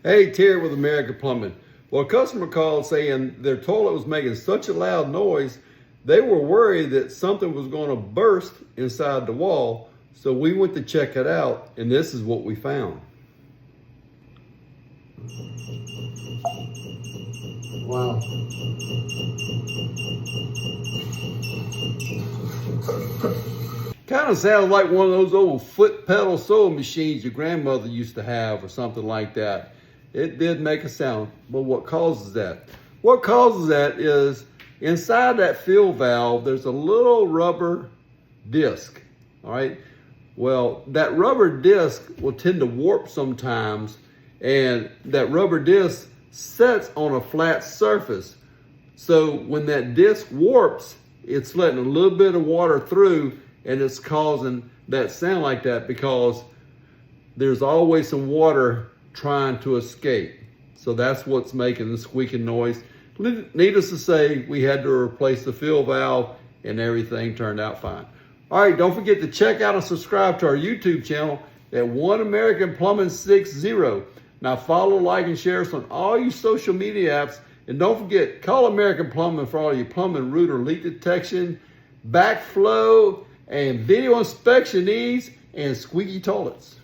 Hey, Terry with American Plumbing. Well, a customer called saying their toilet was making such a loud noise, they were worried that something was going to burst inside the wall. So we went to check it out, and this is what we found. Wow. Kind of sounds like one of those old foot pedal sewing machines your grandmother used to have or something like that. It did make a sound, but what causes that? What causes that is inside that fill valve, there's a little rubber disc, all right? Well, that rubber disc will tend to warp sometimes, and that rubber disc sets on a flat surface. So when that disc warps, it's letting a little bit of water through, and it's causing that sound like that because there's always some water trying to escape. So that's what's making the squeaking noise. Needless to say, we had to replace the fill valve and everything turned out fine. All right, don't forget to check out and subscribe to our YouTube channel at One American Plumbing 60. Now follow, like, and share us on all your social media apps. And don't forget, call American Plumbing for all your plumbing, root, or leak detection, backflow, and video inspection needs, and squeaky toilets.